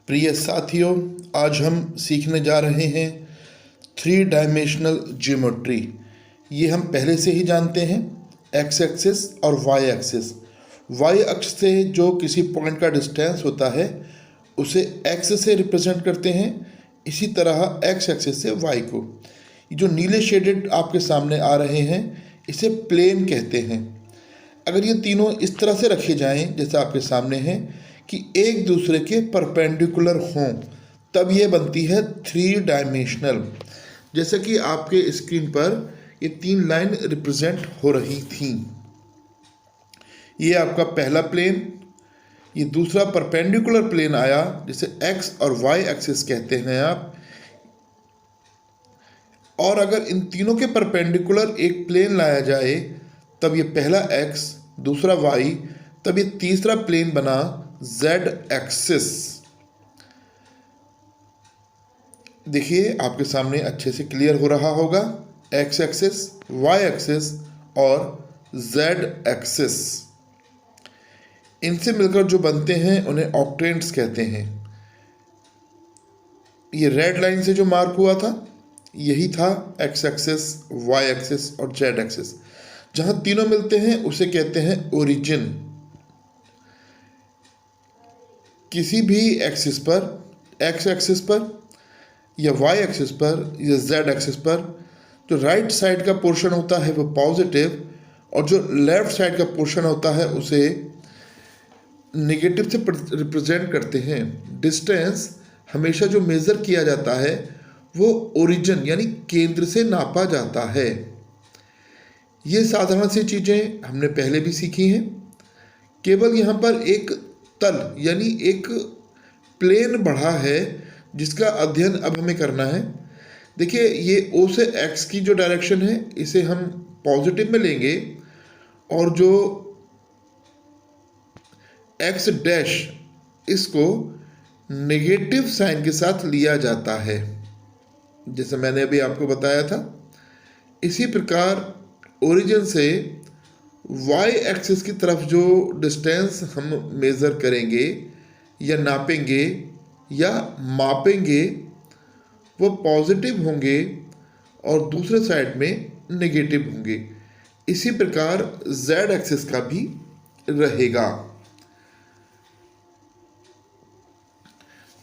प्रिय साथियों, आज हम सीखने जा रहे हैं थ्री डायमेंशनल ज्योमेट्री। ये हम पहले से ही जानते हैं, एक्स एक्सिस और वाई एक्सिस। वाई अक्ष से जो किसी पॉइंट का डिस्टेंस होता है उसे एक्स से रिप्रेजेंट करते हैं, इसी तरह एक्स एक्सिस से वाई को। जो नीले शेडेड आपके सामने आ रहे हैं इसे प्लेन कहते हैं। अगर ये तीनों इस तरह से रखे जाएं जैसे आपके सामने हैं कि एक दूसरे के परपेंडिकुलर हों, तब ये बनती है थ्री डायमेंशनल। जैसे कि आपके स्क्रीन पर ये तीन लाइन रिप्रेजेंट हो रही थी। ये आपका पहला प्लेन, ये दूसरा परपेंडिकुलर प्लेन आया जिसे एक्स और वाई एक्सिस कहते हैं आप। और अगर इन तीनों के परपेंडिकुलर एक प्लेन लाया जाए तब ये पहला एक्स, दूसरा वाई, तब ये तीसरा प्लेन बना जेड एक्सिस। देखिए आपके सामने अच्छे से क्लियर हो रहा होगा, एक्स एक्सिस, वाई एक्सिस और जेड एक्सिस। इनसे मिलकर जो बनते हैं उन्हें ऑक्टेंट्स कहते हैं। ये रेड लाइन से जो मार्क हुआ था यही था एक्स एक्सिस, वाई एक्सिस और जेड एक्सिस। जहां तीनों मिलते हैं उसे कहते हैं ओरिजिन। किसी भी एक्सिस पर, एक्स एक्सिस पर या वाई एक्सिस पर या जेड एक्सिस पर, जो राइट साइड का पोर्शन होता है वो पॉजिटिव और जो लेफ्ट साइड का पोर्शन होता है उसे नेगेटिव से रिप्रेजेंट करते हैं। डिस्टेंस हमेशा जो मेज़र किया जाता है वो ओरिजिन यानी केंद्र से नापा जाता है। ये साधारण सी चीज़ें हमने पहले भी सीखी हैं, केवल यहाँ पर एक तल यानी एक प्लेन बढ़ा है जिसका अध्ययन अब हमें करना है। देखिए ये ओ से एक्स की जो डायरेक्शन है इसे हम पॉजिटिव में लेंगे और जो एक्स डैश इसको नेगेटिव साइन के साथ लिया जाता है, जैसे मैंने अभी आपको बताया था। इसी प्रकार ओरिजिन से वाई एक्सिस की तरफ जो डिस्टेंस हम मेज़र करेंगे या नापेंगे या मापेंगे वो पॉजिटिव होंगे और दूसरे साइड में नेगेटिव होंगे। इसी प्रकार जेड एक्सिस का भी रहेगा।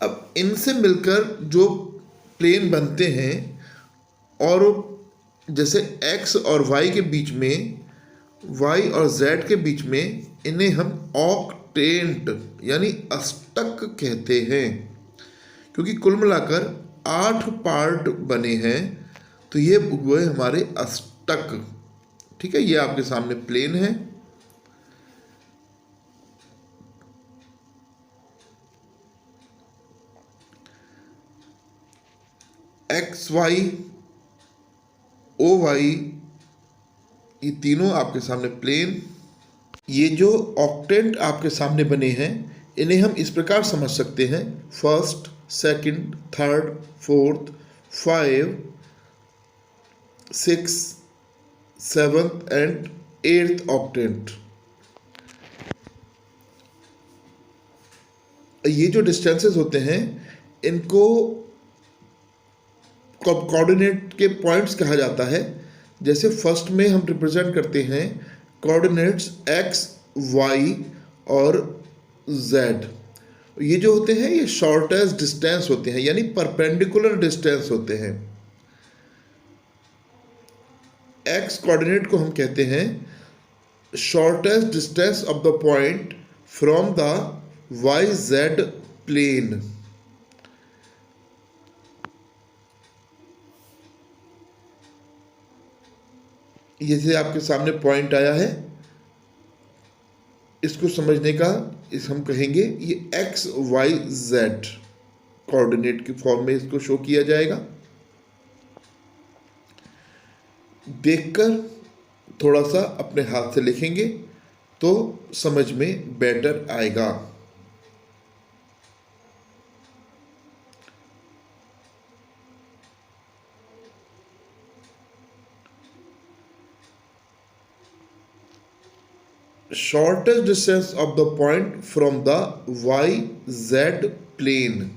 अब इनसे मिलकर जो प्लेन बनते हैं और जैसे एक्स और वाई के बीच में, वाई और जेड के बीच में, इन्हें हम ऑक्टेंट यानी अष्टक कहते हैं, क्योंकि कुल मिलाकर 8 पार्ट बने हैं तो ये हुए हमारे अष्टक। ठीक है, ये आपके सामने प्लेन है। एक्स वाई, ओ वाई, ये तीनों आपके सामने प्लेन। ये जो ऑक्टेंट आपके सामने बने हैं इन्हें हम इस प्रकार समझ सकते हैं: first, second, third, fourth, 5, 6, 7th and 8th octant. ये जो डिस्टेंसेस होते हैं इनको कोऑर्डिनेट के पॉइंट्स कहा जाता है। जैसे फर्स्ट में हम रिप्रेजेंट करते हैं कोऑर्डिनेट्स एक्स, वाई और जेड। ये जो होते हैं ये शॉर्टेस्ट डिस्टेंस होते हैं यानी परपेंडिकुलर डिस्टेंस होते हैं। एक्स कोऑर्डिनेट को हम कहते हैं shortest distance of the point from the Y Z plane. ये से आपके सामने पॉइंट आया है, इसको समझने का इस हम कहेंगे ये एक्स वाई जेड कोऑर्डिनेट की फॉर्म में इसको शो किया जाएगा। देखकर थोड़ा सा अपने हाथ से लिखेंगे तो समझ में बेटर आएगा। Shortest distance of the point from the Y Z plane.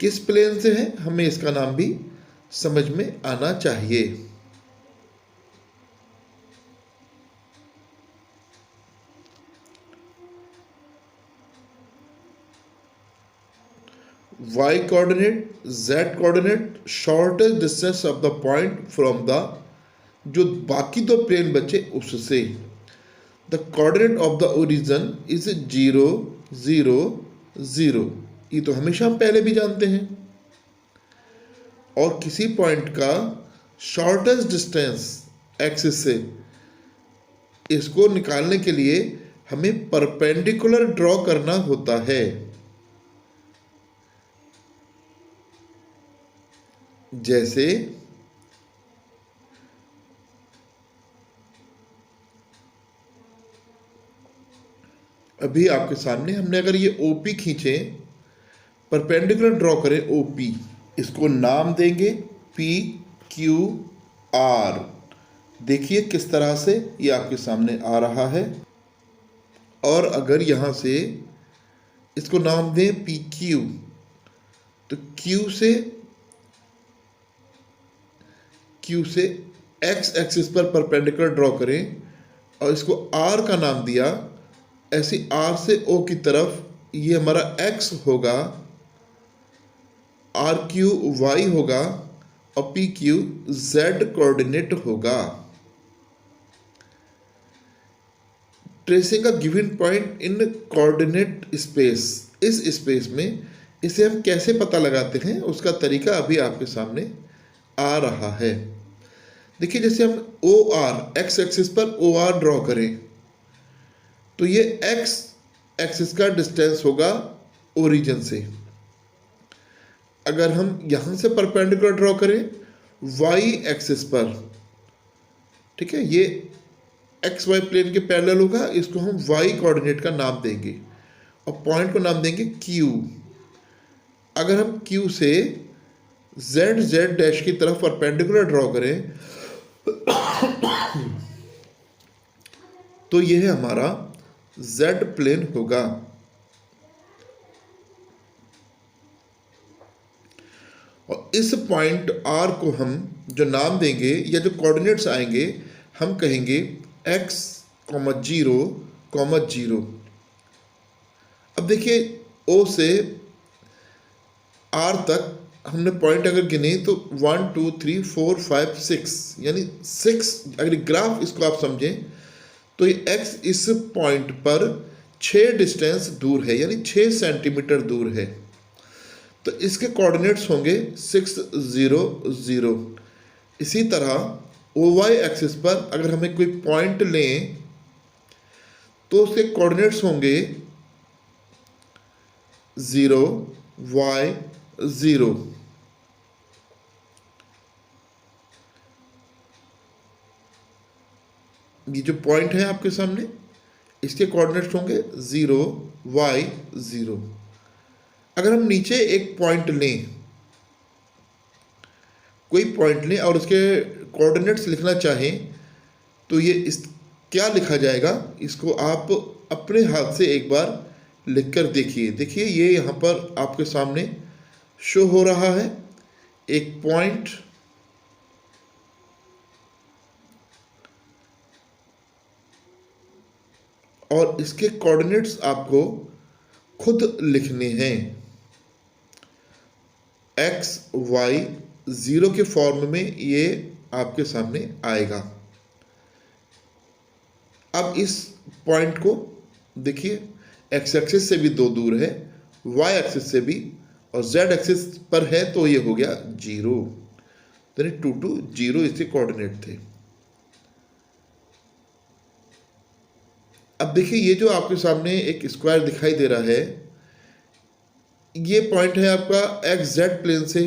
किस प्लेन से है, हमें इसका नाम भी समझ में आना चाहिए। y coordinate, z coordinate, shortest distance of the point from the, जो बाकी दो प्लेन बचे उससे। The coordinate of the origin is 0 0 0। ये तो हमेशा हम पहले भी जानते हैं। और किसी पॉइंट का शॉर्टेस्ट डिस्टेंस एक्सिस से, इसको निकालने के लिए हमें परपेंडिकुलर ड्रॉ करना होता है। जैसे अभी आपके सामने हमने अगर ये OP खींचे, परपेंडिकुलर ड्रॉ करें OP, इसको नाम देंगे PQR। देखिए किस तरह से ये आपके सामने आ रहा है। और अगर यहाँ से इसको नाम दें PQ, तो Q से x एक्सिस पर परपेंडिकुलर ड्रॉ करें और इसको R का नाम दिया। ऐसे R से O की तरफ ये हमारा x होगा, RQ y होगा और PQ z कोऑर्डिनेट होगा। Tracing a given point in coordinate space, इस स्पेस में इसे हम कैसे पता लगाते हैं उसका तरीका अभी आपके सामने आ रहा है। देखिए जैसे हम OR x एक्सिस पर OR ड्रॉ करें तो ये x एक्सिस का डिस्टेंस होगा ओरिजिन से। अगर हम यहां से परपेंडिकुलर ड्रॉ करें y एक्सिस पर, ठीक है, ये एक्स वाई प्लेन के पैरेलल होगा, इसको हम y कोऑर्डिनेट का नाम देंगे और पॉइंट को नाम देंगे Q। अगर हम Q से z डैश की तरफ परपेंडिकुलर ड्रॉ करें तो यह हमारा z प्लेन होगा। और इस पॉइंट R को हम जो नाम देंगे या जो कोऑर्डिनेट्स आएंगे, हम कहेंगे x, 0, 0। अब देखिए O से R तक हमने पॉइंट अगर गिने तो 1 2 3 4 5 6, यानी 6। अगर ग्राफ इसको आप समझें तो ये x इस पॉइंट पर 6 डिस्टेंस दूर है, यानी 6 सेंटीमीटर दूर है। तो इसके कोऑर्डिनेट्स होंगे 6 0 0। इसी तरह OY एक्सिस पर अगर हमें कोई पॉइंट लें तो उसके कोऑर्डिनेट्स होंगे 0 Y 0। ये जो पॉइंट है आपके सामने, इसके कोऑर्डिनेट्स होंगे 0 Y 0। अगर हम नीचे एक पॉइंट लें, कोई पॉइंट लें और उसके कोऑर्डिनेट्स लिखना चाहें तो ये इस क्या लिखा जाएगा, इसको आप अपने हाथ से एक बार लिखकर देखिए। देखिए ये यहाँ पर आपके सामने शो हो रहा है एक पॉइंट, और इसके कोऑर्डिनेट्स आपको खुद लिखने हैं। x y 0 के फॉर्म में ये आपके सामने आएगा। अब इस पॉइंट को देखिए, x एक्सिस से भी 2 दूर है, y एक्सिस से भी, और z एक्सिस पर है तो ये हो गया 0, यानी 2 2 0 इसके कोऑर्डिनेट थे। अब देखिए ये जो आपके सामने एक स्क्वायर दिखाई दे रहा है, ये पॉइंट है आपका एक्स जेड प्लेन से,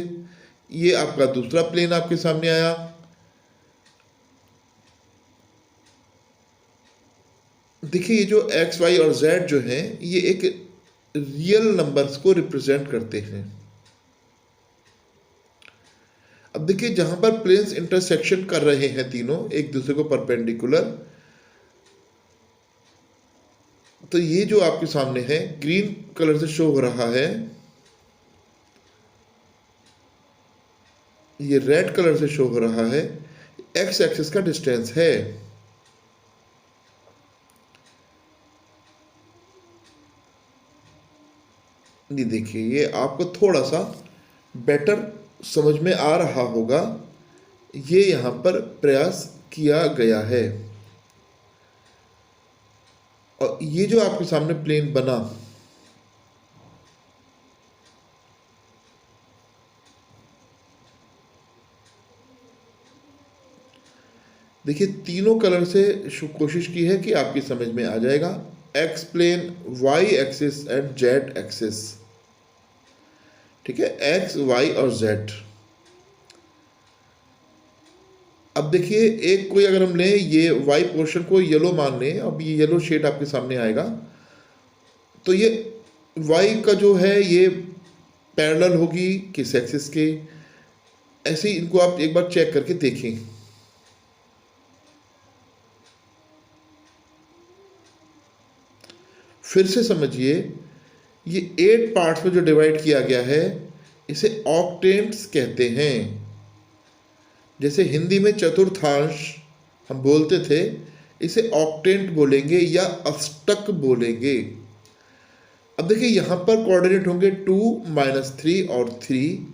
ये आपका दूसरा प्लेन आपके सामने आया। देखिए ये जो एक्स वाई और जेड जो हैं, ये एक रियल नंबर्स को रिप्रेजेंट करते हैं। अब देखिए जहां पर प्लेन्स इंटरसेक्शन कर रहे हैं तीनों एक दूसरे को परपेंडिकुलर, तो ये जो आपके सामने है ग्रीन कलर से शो हो रहा है, ये रेड कलर से शो हो रहा है, एक्स एक्सिस का डिस्टेंस है। ये देखिए, ये आपको थोड़ा सा बेटर समझ में आ रहा होगा, ये यहाँ पर प्रयास किया गया है। और ये जो आपके सामने प्लेन बना, देखिए तीनों कलर से कोशिश की है कि आपकी समझ में आ जाएगा। X plane, Y axis and Z axis, ठीक है, एक्स वाई और जेड। अब देखिए, एक कोई अगर हम लें, ये वाई पोर्शन को येलो मान लें, अब ये येलो शेड आपके सामने आएगा, तो ये वाई का जो है ये पैरेलल होगी किस एक्सिस के, ऐसे ही इनको आप एक बार चेक करके देखें। फिर से समझिए, ये 8 पार्ट्स में जो डिवाइड किया गया है इसे ऑक्टेंट्स कहते हैं। जैसे हिंदी में चतुर्थांश हम बोलते थे, इसे ऑक्टेंट बोलेंगे या अष्टक बोलेंगे। अब देखिए यहां पर कोऑर्डिनेट होंगे 2, -3 और 3।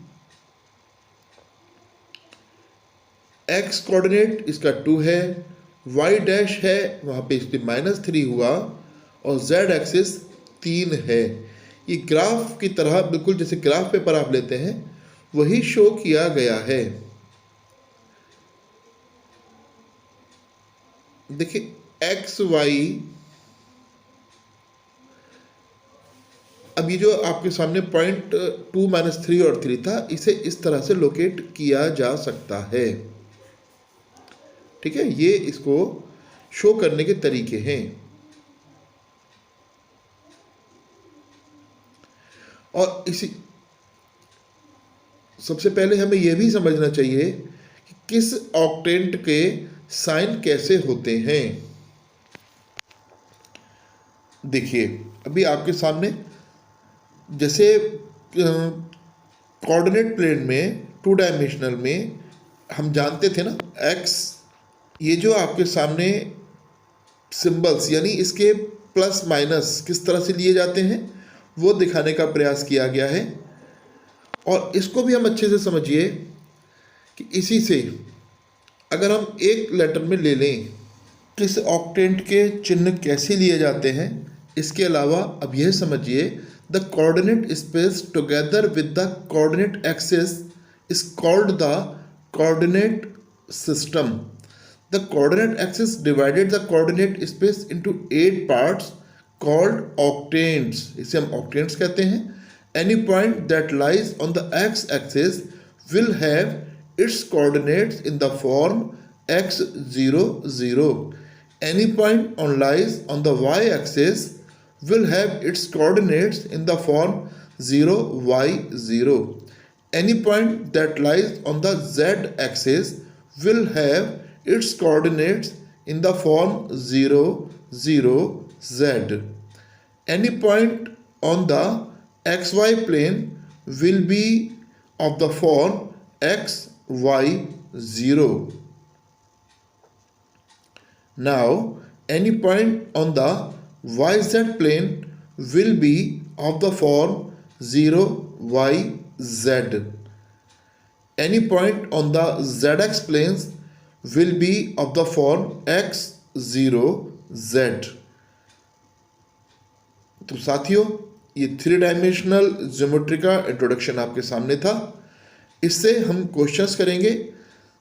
एक्स कोऑर्डिनेट इसका 2 है, वाई डैश है वहां पे इसलिए -3 हुआ, और जेड एक्सिस 3 है। ये ग्राफ की तरह बिल्कुल जैसे ग्राफ पेपर आप लेते हैं वही शो किया गया है। देखिए एक्स वाई, अब ये जो आपके सामने पॉइंट 2, -3 और 3 था, इसे इस तरह से लोकेट किया जा सकता है, ठीक है। ये इसको शो करने के तरीके हैं। और इसी सबसे पहले हमें यह भी समझना चाहिए कि किस ऑक्टेंट के साइन कैसे होते हैं। देखिए अभी आपके सामने जैसे कोऑर्डिनेट प्लेन में 2 डायमेंशनल में हम जानते थे ना, एक्स, ये जो आपके सामने सिंबल्स यानी इसके प्लस माइनस किस तरह से लिए जाते हैं वो दिखाने का प्रयास किया गया है। और इसको भी हम अच्छे से समझिए कि इसी से अगर हम एक लेटर में ले लें किस ऑक्टेंट के चिन्ह कैसे लिए जाते हैं। इसके अलावा अब यह समझिए, the coordinate space together with the coordinate axis is called the coordinate system. The coordinate axis divided the coordinate space into 8 parts called octants, इसे हम ऑक्टेंट्स कहते हैं। Any point that lies on the x axis will have its coordinates in the form x 0 0. Any point lies on the y axis will have its coordinates in the form 0 y 0. Any point that lies on the z axis will have its coordinates in the form 0 0 z. Any point on the xy plane will be of the form x y 0. Now any point on the yz plane will be of the form 0 y z. Any point on the zx planes will be of the form x 0 z. तो साथियों, ये 3 dimensional geometry का introduction आपके सामने था। इससे हम questions करेंगे,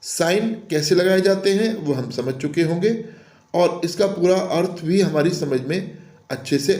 साइन कैसे लगाए जाते हैं वो हम समझ चुके होंगे, और इसका पूरा अर्थ भी हमारी समझ में अच्छे से